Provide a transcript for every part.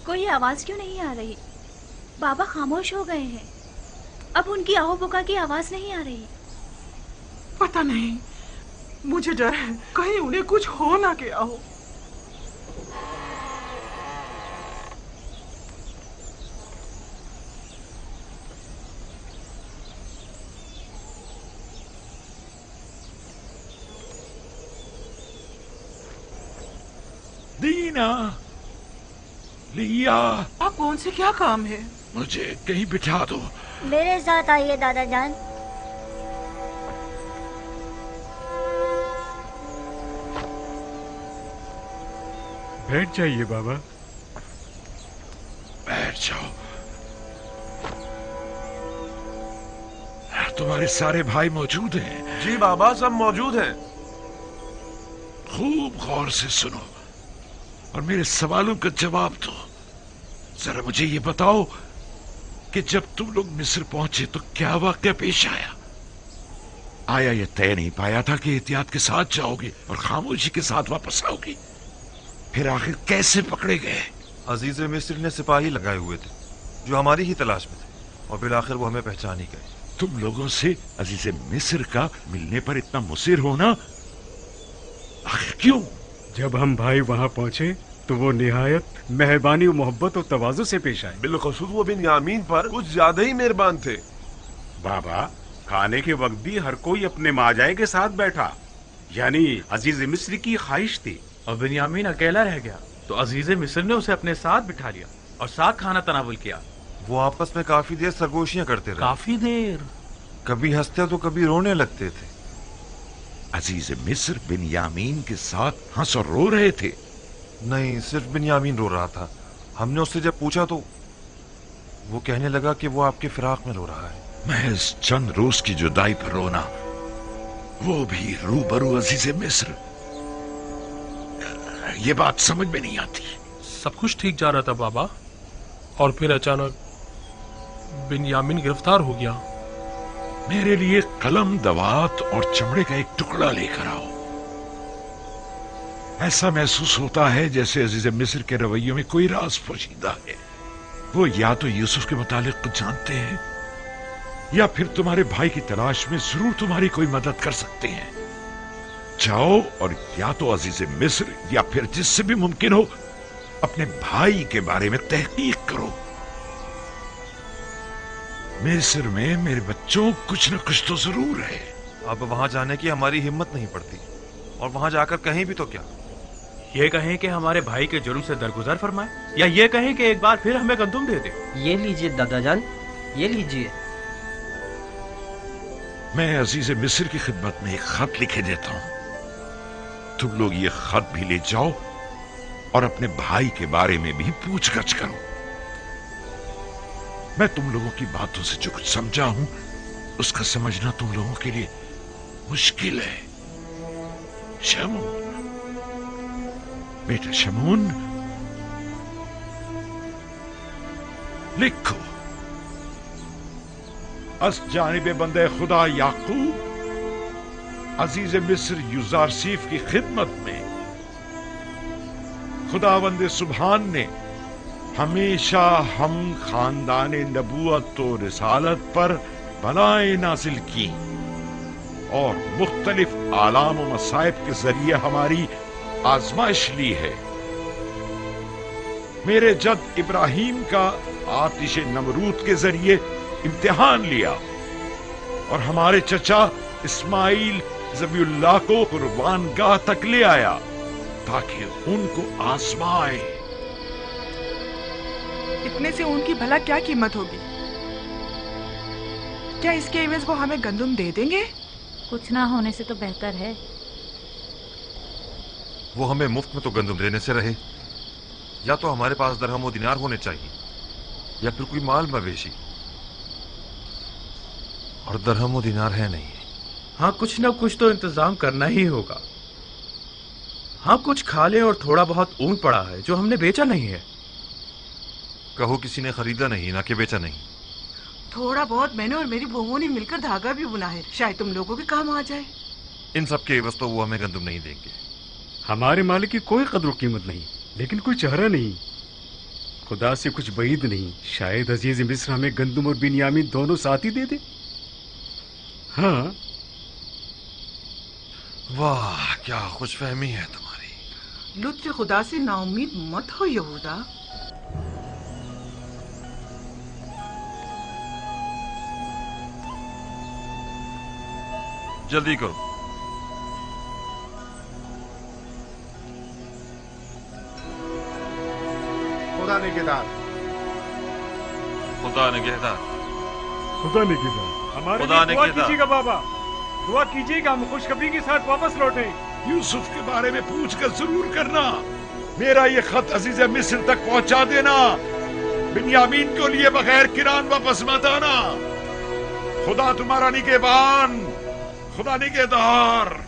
کوئی آواز کیوں نہیں آ رہی؟ بابا خاموش ہو گئے ہیں، اب ان کی آہو بکا کی آواز نہیں آ رہی۔ پتہ نہیں، مجھے ڈر ہے کہیں انہیں کچھ ہو نہ گیا ہو۔ دینا، لیا، آپ کون سے کیا کام ہے؟ مجھے کہیں بٹھا دو۔ میرے ساتھ آئیے دادا جان۔ بیٹھ جائیے بابا۔ بیٹھ جاؤ۔ تمہارے سارے بھائی موجود ہیں؟ جی بابا، سب موجود ہیں۔ خوب غور سے سنو اور میرے سوالوں کا جواب دو۔ ذرا مجھے یہ بتاؤ کہ جب تم لوگ مصر پہنچے تو کیا واقعہ پیش آیا؟ آیا یہ طے نہیں پایا تھا کہ احتیاط کے ساتھ جاؤ گے اور خاموشی کے ساتھ واپس آؤ گے؟ پھر آخر کیسے پکڑے گئے؟ عزیز مصر نے سپاہی لگائے ہوئے تھے جو ہماری ہی تلاش میں تھے، اور بالآخر وہ ہمیں پہچان ہی گئے۔ تم لوگوں سے عزیز مصر کا ملنے پر اتنا مصر ہونا آخر کیوں؟ جب ہم بھائی وہاں پہنچے تو وہ نہایت مہربانی و محبت و تواضع سے پیش آئے۔ بالخصوص وہ بنیامین پر کچھ زیادہ ہی مہربان تھے۔ بابا، کھانے کے وقت بھی ہر کوئی اپنے ماجائے کے ساتھ بیٹھا، یعنی عزیز مصر کی خواہش تھی۔ اور بنیامین اکیلا رہ گیا تو عزیز مصر نے اسے اپنے ساتھ بٹھا لیا اور ساتھ کھانا تناول کیا۔ وہ آپس میں کافی دیر سرگوشیاں کرتے رہے، کافی دیر، کبھی ہنستے تو کبھی رونے لگتے تھے۔ عزیز مصر بنیامین کے ساتھ ہنس اور رو رہے تھے؟ نہیں، صرف بنیامین رو رہا تھا۔ ہم نے اس سے جب پوچھا تو وہ کہنے لگا کہ وہ آپ کے فراق میں رو رہا ہے۔ محض چند روز کی جدائی پر رونا، وہ بھی روبرو عزیز مصر، یہ بات سمجھ میں نہیں آتی۔ سب کچھ ٹھیک جا رہا تھا بابا، اور پھر اچانک بنیامین گرفتار ہو گیا۔ میرے لیے قلم، دوات اور چمڑے کا ایک ٹکڑا لے کر آؤ۔ ایسا محسوس ہوتا ہے جیسے عزیز مصر کے رویوں میں کوئی راز پوشیدہ ہے۔ وہ یا تو یوسف کے متعلق کچھ جانتے ہیں یا پھر تمہارے بھائی کی تلاش میں ضرور تمہاری کوئی مدد کر سکتے ہیں۔ جاؤ اور یا تو عزیز مصر یا پھر جس سے بھی ممکن ہو اپنے بھائی کے بارے میں تحقیق کرو۔ مصر میں میرے بچوں کچھ نہ کچھ تو ضرور ہے۔ اب وہاں جانے کی ہماری ہمت نہیں پڑتی، اور وہاں جا کر کہیں بھی تو کیا؟ یہ کہیں کہ ہمارے بھائی کے جرم سے درگزر فرمائے، یا یہ کہیں کہ ایک بار پھر ہمیں گندم دے دے۔ یہ لیجئے دادا جان، یہ لیجئے۔ میں عزیز مصر کی خدمت میں ایک خط لکھے دیتا ہوں، تم لوگ یہ خط بھی لے جاؤ اور اپنے بھائی کے بارے میں بھی پوچھ گچھ کرو۔ میں تم لوگوں کی باتوں سے جو کچھ سمجھا ہوں اس کا سمجھنا تم لوگوں کے لیے مشکل ہے۔ شمون، بیٹا شمون، لکھو، از جانب بندے خدا یعقوب عزیز مصر یوزارسیف کی خدمت میں خداوند سبحان نے ہمیشہ ہم خاندان نبوت و رسالت پر بلائیں نازل کی اور مختلف آلام و مصائب کے ذریعے ہماری آزمائش لی ہے۔ میرے جد ابراہیم کا آتش نمرود کے ذریعے امتحان لیا اور ہمارے چچا اسماعیل ذبیح اللہ کو قربان گاہ تک لے آیا تاکہ ان کو آزمائے۔ اتنے سے ان کی بھلا کیا قیمت ہوگی؟ کیا اس کے عوض وہ ہمیں گندم دے دیں گے؟ کچھ نہ ہونے سے تو بہتر ہے۔ وہ ہمیں مفت میں تو گندم دینے سے رہے، یا تو ہمارے پاس درہم و دینار ہونے چاہیے یا پھر کوئی مال مویشی، اور درہم و دینار ہے نہیں۔ ہاں، کچھ نہ کچھ تو انتظام کرنا ہی ہوگا۔ ہاں، کچھ کھا لیں، اور تھوڑا بہت اون پڑا ہے جو ہم نے بیچا نہیں ہے۔ کہو کسی نے خریدا نہیں، نہ کہ بیچا نہیں۔ تھوڑا بہت میں نے اور میری بہوؤں نے مل کر دھاگا بھی بنا ہے، شاید تم لوگوں کے کام آ جائے۔ ان سب کے عوض تو وہ ہمیں گندم نہیں دیں گے۔ ہمارے مال کی کوئی قدر و قیمت نہیں، لیکن کوئی چہرہ نہیں۔ खुदा से कुछ बईद नहीं, शायद अजीज मिस्र हमें गंदुम और बिन्यामीन दोनों साथ ही दे दे। हाँ। वाह, क्या खुशफहमी है तुम्हारी। लुत्फ खुदा से नाउम्मीद मत हो यहूदा। जल्दी करो। खुदा निगहदार, खुदा निगहदार, खुदा ने किया। हमारे खुदा लिए ने दुआ किया। कीजिएगा बाबा, दुआ कीजिएगा हम खुशखबरी के साथ वापस लौटे। यूसुफ के बारे में पूछ कर जरूर करना। मेरा ये खत अजीज मिस्र तक पहुंचा देना। बिन्यामीन को लिए बगैर किरान वापस मत आना। खुदा तुम्हारा निगहबान, खुदा निगहदार।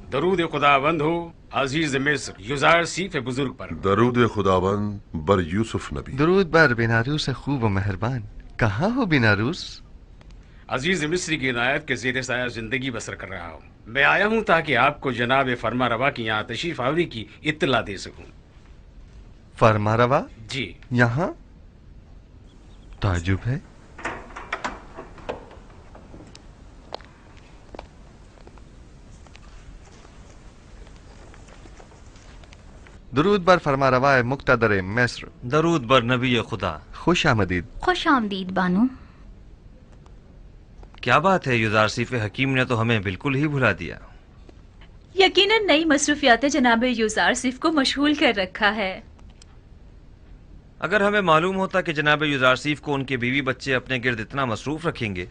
दरूद खुदाबंद हो अजीज मिस्र युजार सीफ बुजुर्ग पर। दरूद खुदाबंद बर यूसुफ नबी। दरूद बर बिनारूस खूब व मेहरबान। कहाँ हो बिनारूस? अजीज मिस्री की इनायत के ज़ेर साया जिंदगी बसर कर रहा हूँ। मैं आया हूँ ताकि आपको जनाब फरमा रवा की यहाँ तशरीफ आवरी की इत्तला दे सकूँ। फरमा रवा? जी। यहाँ? ताजुब है। दरूद बर फरमा रवाए मुक्तदर मिस्र। दरूद बर नबी खुदा। खुश आमदीद। खुश आमदीद बानो। क्या बात है युजारसीफ हकीम ने तो हमें बिल्कुल ही भुला दिया। यकीनन नई मसरूफियात जनाब युजारसीफ को मशगूल कर रखा है। अगर हमें मालूम होता कि जनाब युजारसीफ को उनके बीवी बच्चे अपने गिर्द इतना मसरूफ रखेंगे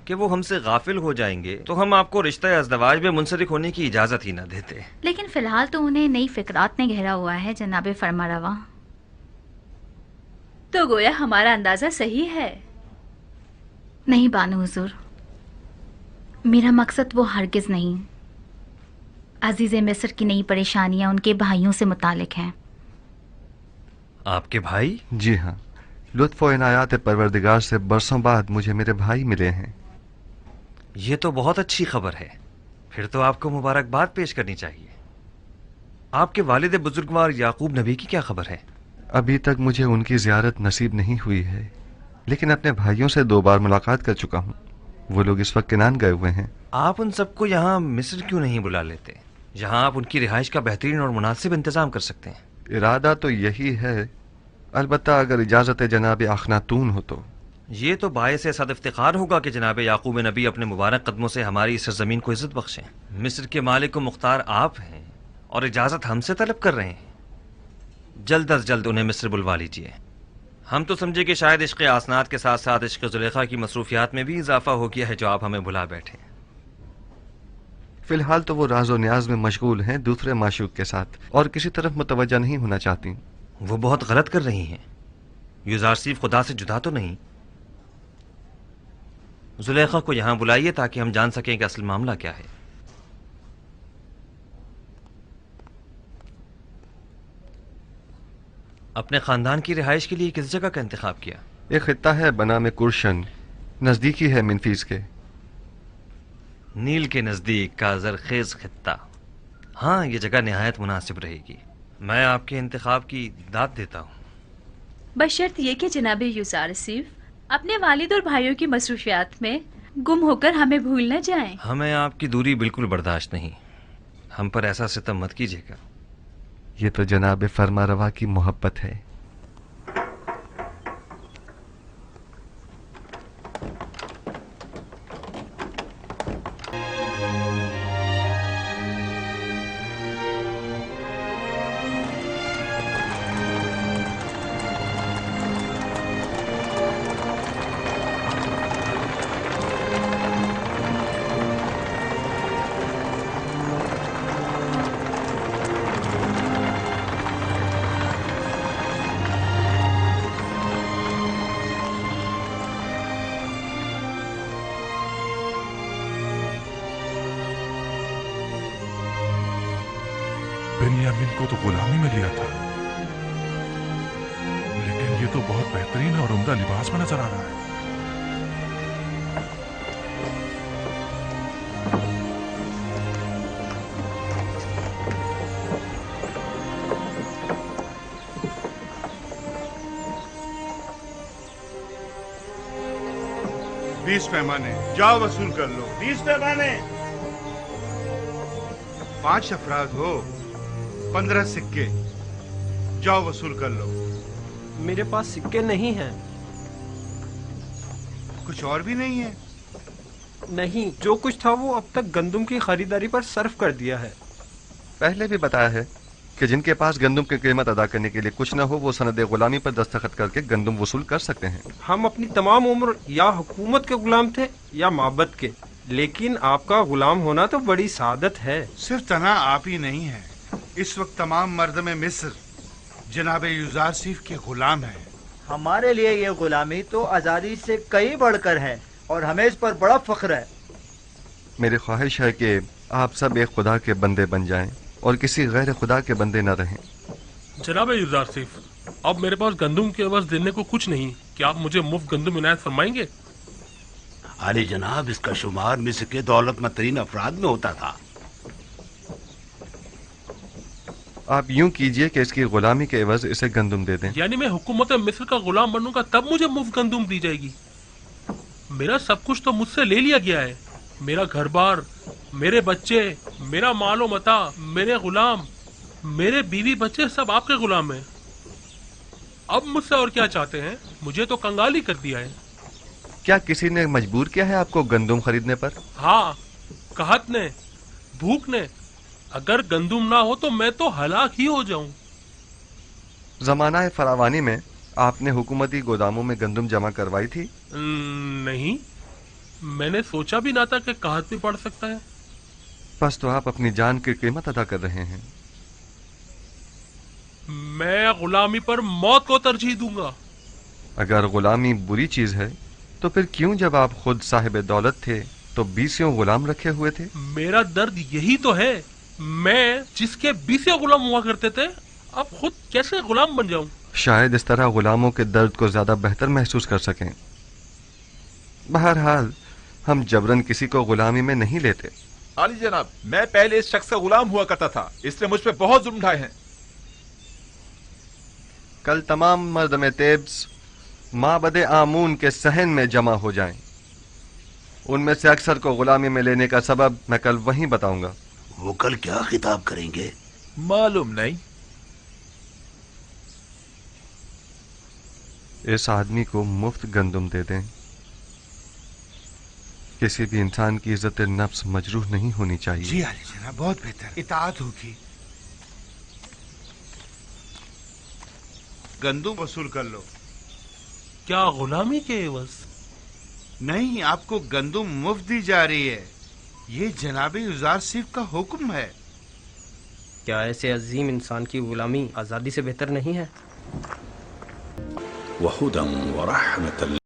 कि वो हमसे गाफिल हो जाएंगे तो हम आपको रिश्ता अज़दवाज में मुंसलिक होने की इजाजत ही न देते। लेकिन फिलहाल तो उन्हें नई फिक्रात ने घेरा हुआ है जनाब फरमा रवा। तो गोया हमारा अंदाजा सही है। नहीं बानो हुजूर, मेरा मकसद वो हरगिज नहीं। अजीज मिस्र की नई परेशानियां उनके भाइयों से मुतालिक हैं। आपके भाई? जी हाँ, लुत्फ व इनायात परवरदिगार से बरसों बाद मुझे मेरे भाई मिले हैं। ये तो बहुत अच्छी खबर है। फिर तो आपको मुबारकबाद पेश करनी चाहिए। आपके वालिद बुजुर्गवार याकूब नबी की क्या खबर है? अभी तक मुझे उनकी जियारत नसीब नहीं हुई है, लेकिन अपने भाइयों से 2 बार मुलाकात कर चुका हूँ। वो लोग इस वक्त किनान गए हुए हैं। आप उन सबको यहाँ मिस्र क्यों नहीं बुला लेते? यहाँ आप उनकी रिहाइश का बेहतरीन और मुनासिब इंतजाम कर सकते हैं। इरादा तो यही है, अलबत्ता अगर इजाज़त जनाब अखनातून हो तो। ये तो बायस सद इफ्तिखार होगा कि जनाब याकूब नबी अपने मुबारक कदमों से हमारी इस ज़मीन को इज्जत बख्शें। मिस्र के मालिक व मुख्तार आप हैं और इजाज़त हमसे तलब कर रहे हैं। जल्द अज जल्द उन्हें मिस्र बुलवा लीजिए। हम तो समझे कि शायद इश्क़ आसनात के साथ साथ इश्क़ ज़ुलेखा की मसरूफियात में भी इजाफा हो गया है जो आप हमें भुला बैठे। फिलहाल तो वो राज व न्याज में मशगूल हैं दूसरे माशूक के साथ, और किसी तरफ मुतवज्जा नहीं होना चाहती। वो बहुत गलत कर रही हैं। युजारसीफ खुदा से जुदा तो नहीं। जुलेखा को यहाँ बुलाइए ताकि हम जान सकें कि असल मामला क्या है। अपने खानदान की रिहाइश के लिए किस जगह का इंतखाब किया? एक खित्ता है बना में कुर्शन, नजदीकी है मिनफीस के। नील के नजदीक का जरखेज खित्ता। हाँ, ये जगह निहायत मुनासिब रहेगी। मैं आपके इंतखाब की दाद देता हूँ, बशर्त ये कि जनाब युजारसीफ अपने वालिद और भाइयों की मसरूफियात में गुम होकर हमें भूल न जाएं। हमें आपकी दूरी बिल्कुल बर्दाश्त नहीं। हम पर ऐसा सितम मत कीजिएगा। ये तो जनाब फरमा रवा की मोहब्बत है। बिन्यामिन को तो गुलामी में लिया था, लेकिन ये तो बहुत बेहतरीन और उम्दा लिबास में नजर आ रहा है। 20 पैमाने, जाओ वसूल कर लो। 20 पैमाने। 5 अफराद हो, 15 सिक्के, जाओ वसूल कर लो। मेरे पास सिक्के नहीं हैं। कुछ और भी नहीं है? नहीं, जो कुछ था वो अब तक गंदम की खरीदारी पर सर्फ कर दिया है। पहले भी बताया है कि जिनके पास गंदम की कीमत अदा करने के लिए कुछ न हो वो सनद गुलामी पर दस्तखत करके गंदम वसूल कर सकते हैं। हम अपनी तमाम उम्र या हुकूमत के गुलाम थे या माबद के, लेकिन आपका गुलाम होना तो बड़ी सादत है। सिर्फ तना आप ही नहीं है, इस वक्त तमाम मर्द में मिस्र जनाब यूजारसीफ के गुलाम है। हमारे लिए ये गुलामी तो आज़ादी से कई बढ़कर है और हमें इस पर बड़ा फख्र है। मेरी ख्वाहिश है कि आप सब एक खुदा के बंदे बन जाएं और किसी गैर खुदा के बंदे न रहें। जनाब यूजारसीफ, अब मेरे पास गंदम के अवज़ देने को कुछ नहीं, क्या आप मुझे मुफ्त गंदम इनायत फरमाएंगे? आली जनाब, इसका शुमार मिस्र के दौलतमंद तरीन अफराद में होता था। आप यूं कीजिए कि इसकी गुलामी के एवज इसे गंदम दे दें। यानी मैं हुकूमत मिस्र का गुलाम बनूंगा तब मुझे मुफ्त गंदम दी जाएगी? मेरा सब कुछ तो मुझसे ले लिया गया है, मेरा घर बार, मेरे बच्चे, मेरा मालो मता, मेरे गुलाम, मेरे बीवी बच्चे सब आपके गुलाम हैं। अब मुझसे और क्या चाहते हैं? मुझे तो कंगाल ही कर दिया है। क्या किसी ने मजबूर किया है आपको गंदम खरीदने पर? हाँ, कहत ने, भूख ने। अगर गंदम ना हो तो मैं तो हलाक ही हो जाऊं। जमाना फरावानी में आपने हुकूमती गोदामों में गंदम जमा करवाई थी? नहीं, मैंने सोचा भी ना था कि कहत भी पड़ सकता है। बस तो आप अपनी जान की कीमत अदा कर रहे हैं। मैं गुलामी पर मौत को तरजीह दूंगा। अगर गुलामी बुरी चीज है तो फिर क्यों जब आप खुद साहिब दौलत थे तो 20 गुलाम रखे हुए थे? मेरा दर्द यही तो है, मैं जिसके 20 गुलाम हुआ करते थे अब खुद कैसे गुलाम बन जाऊं? शायद इस तरह गुलामों के दर्द को ज्यादा बेहतर महसूस कर सकें। बहरहाल हम जबरन किसी को गुलामी में नहीं लेते। आली जनाब, मैं पहले इस शख्स का गुलाम हुआ करता था, इसने मुझ पे बहुत जुल्म ढाए हैं। कल तमाम मर्द में तेब्स माबद आमून के सहन में जमा हो जाएं। उनमें से अक्सर को गुलामी में लेने का सबब मैं कल वहीं बताऊंगा। वो कल क्या खिताब करेंगे? मालूम नहीं। इस आदमी को मुफ्त गंदम दे दें। किसी भी इंसान की इज्जत नफ्स मजरूह नहीं होनी चाहिए। जी आली जनाब, बहुत बेहतर, इताअत होगी। गंदम वसूल कर लो। क्या गुलामी के एवज? नहीं, आपको गंदम मुफ्त दी जा रही है, ये जनाब यूजारसीफ का हुक्म है। क्या ऐसे अजीम इंसान की गुलामी आजादी से बेहतर नहीं है? वहुदन व रहमतन